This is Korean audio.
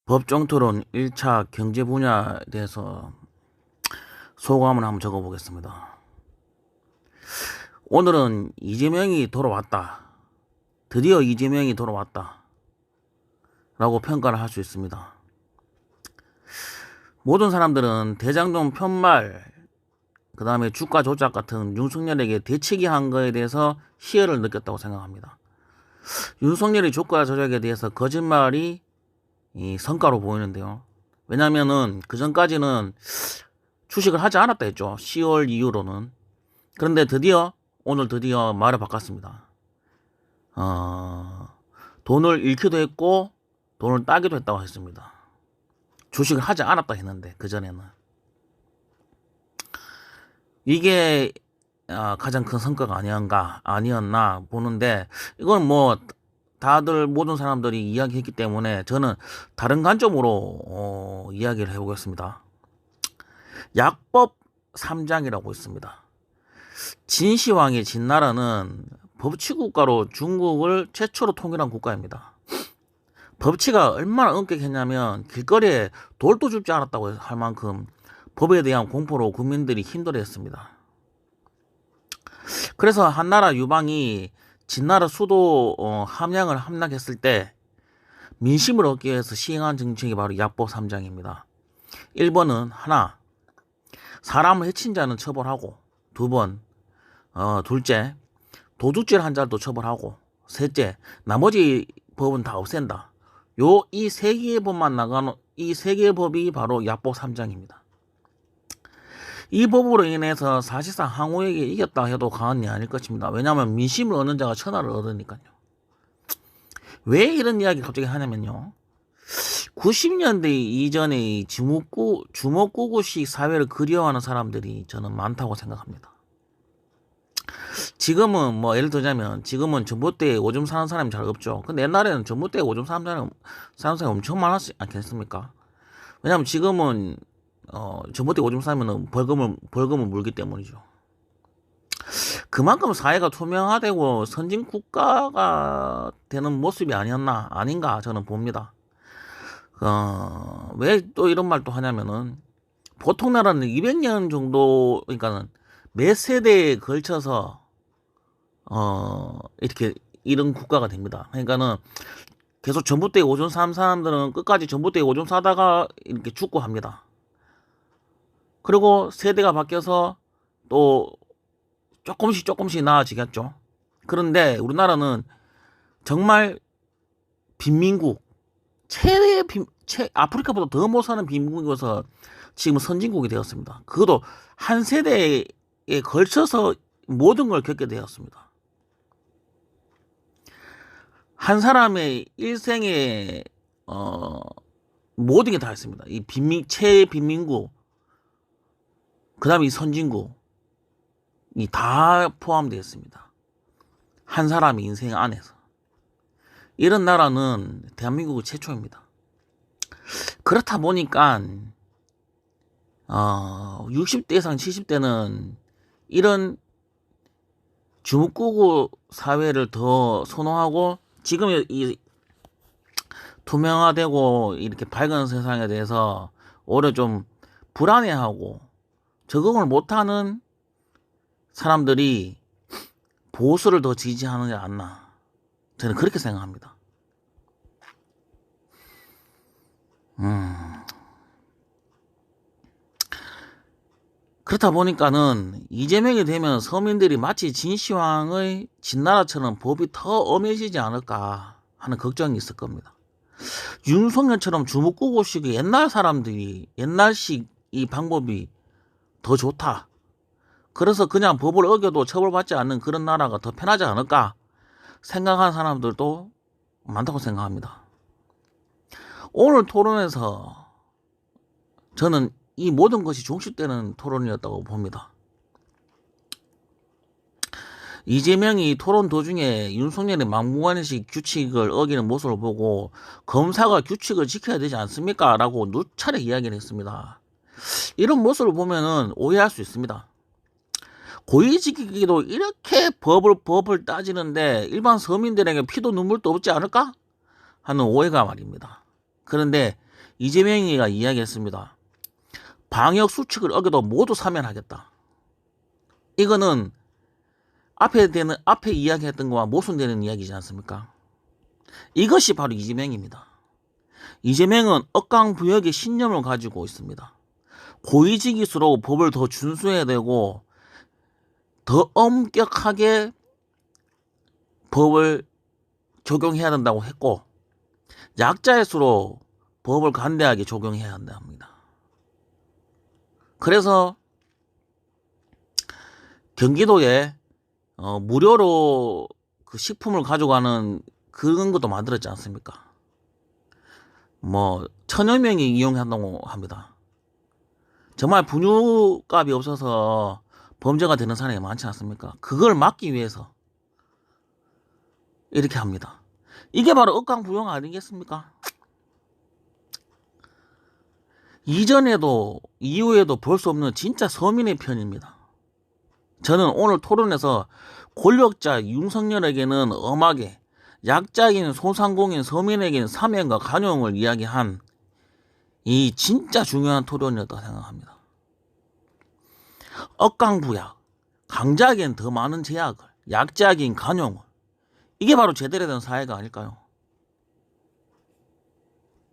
법정 토론 1차 경제 분야에 대해서 소감을 한번 적어보겠습니다. 오늘은 이재명이 돌아왔다. 드디어 이재명이 돌아왔다. 라고 평가를 할 수 있습니다. 모든 사람들은 대장동 편말, 그 다음에 주가 조작 같은 윤석열에게 대치기 한 거에 대해서 희열을 느꼈다고 생각합니다. 윤석열이 주가 조작에 대해서 거짓말이 이 성과로 보이는데요. 왜냐면은 그 전까지는 주식을 하지 않았다 했죠. 10월 이후로는. 그런데 오늘 드디어 말을 바꿨습니다. 돈을 잃기도 했고 돈을 따기도 했다고 했습니다. 주식을 하지 않았다 했는데 그전에는. 이게 가장 큰 성과가 아니었나 보는데, 이건 뭐 다들 모든 사람들이 이야기했기 때문에 저는 다른 관점으로 이야기를 해보겠습니다. 약법 3장이라고 있습니다. 진시황의 진나라는 법치국가로 중국을 최초로 통일한 국가입니다. 법치가 얼마나 엄격했냐면 길거리에 돌도 줍지 않았다고 할 만큼 법에 대한 공포로 국민들이 힘들어했습니다. 그래서 한나라 유방이 진나라 수도 함양을 함락했을 때 민심을 얻기 위해서 시행한 정책이 바로 약법 3장입니다. 1번은 하나, 사람을 해친 자는 처벌하고, 둘째, 도둑질 한 자도 처벌하고, 셋째, 나머지 법은 다 없앤다. 이 세 개의 법만 나가는, 이 세 개의 법이 바로 약법 3장입니다. 이 법으로 인해서 사실상 항우에게 이겼다 해도 과언이 아닐 것입니다. 왜냐하면 민심을 얻는 자가 천하를 얻으니까요. 왜 이런 이야기 갑자기 하냐면요. 90년대 이전의 주먹구구식 사회를 그리워하는 사람들이 저는 많다고 생각합니다. 지금은 뭐 예를 들자면 지금은 전봇대에 오줌 사는 사람이 잘 없죠. 근데 옛날에는 전봇대에 오줌 사는 사람이 엄청 많았지 않겠습니까? 왜냐하면 지금은 전봇대에 오줌 싸면은 벌금을 물기 때문이죠. 그만큼 사회가 투명화되고 선진 국가가 되는 모습이 아닌가 저는 봅니다. 왜 또 이런 말 또 하냐면은 보통 나라는 200년 정도, 그러니까는 몇 세대에 걸쳐서 이렇게 이런 국가가 됩니다. 그러니까는 계속 전봇대에 오줌 싸는 사람들은 끝까지 전봇대에 오줌 싸다가 이렇게 죽고 합니다. 그리고 세대가 바뀌어서 또 조금씩 나아지겠죠. 그런데 우리나라는 정말 빈민국, 아프리카보다 더 못 사는 빈민국에서 지금 선진국이 되었습니다. 그것도 한 세대에 걸쳐서 모든 걸 겪게 되었습니다. 한 사람의 일생에 모든 게 다 있습니다. 이 빈민국, 그 다음에 이 선진국, 이 다 포함되어 있습니다. 한 사람의 인생 안에서. 이런 나라는 대한민국의 최초입니다. 그렇다 보니까 60대 이상 70대는 이런 주먹구구 사회를 더 선호하고, 지금 이 투명화되고 이렇게 밝은 세상에 대해서 오히려 좀 불안해하고 적응을 못하는 사람들이 보수를 더 지지하느냐 않나, 저는 그렇게 생각합니다. 그렇다 보니까는 이재명이 되면 서민들이 마치 진시황의 진나라처럼 법이 더 엄해지지 않을까 하는 걱정이 있을 겁니다. 윤석열처럼 주먹구구식의 옛날식 이 방법이 더 좋다. 그래서 그냥 법을 어겨도 처벌받지 않는 그런 나라가 더 편하지 않을까 생각하는 사람들도 많다고 생각합니다. 오늘 토론에서 저는 이 모든 것이 종식되는 토론이었다고 봅니다. 이재명이 토론 도중에 윤석열의 막무가내식 규칙을 어기는 모습을 보고 검사가 규칙을 지켜야 되지 않습니까? 라고 누차례 이야기를 했습니다. 이런 모습을 보면은 오해할 수 있습니다. 고위직이기도 이렇게 법을 따지는데 일반 서민들에게 피도 눈물도 없지 않을까 하는 오해가 말입니다. 그런데 이재명이가 이야기했습니다. 방역 수칙을 어겨도 모두 사면하겠다. 이거는 앞에 이야기했던 거와 모순되는 이야기지 않습니까? 이것이 바로 이재명입니다. 이재명은 억강부역의 신념을 가지고 있습니다. 고위직일수록 법을 더 준수해야 되고 더 엄격하게 법을 적용해야 된다고 했고, 약자일수록 법을 간대하게 적용해야 한다 합니다. 그래서 경기도에 무료로 그 식품을 가져가는 그런 것도 만들었지 않습니까? 뭐 1000여 명이 이용한다고 합니다. 정말 분유값이 없어서 범죄가 되는 사람이 많지 않습니까? 그걸 막기 위해서 이렇게 합니다. 이게 바로 억강부영 아니겠습니까? 이전에도 이후에도 볼 수 없는 진짜 서민의 편입니다. 저는 오늘 토론에서 권력자 윤석열에게는 엄하게, 약자인 소상공인 서민에게는 사면과 관용을 이야기한 이 진짜 중요한 토론이었다고 생각합니다. 억강부약, 강자에겐 더 많은 제약을, 약자에겐 관용을, 이게 바로 제대로 된 사회가 아닐까요?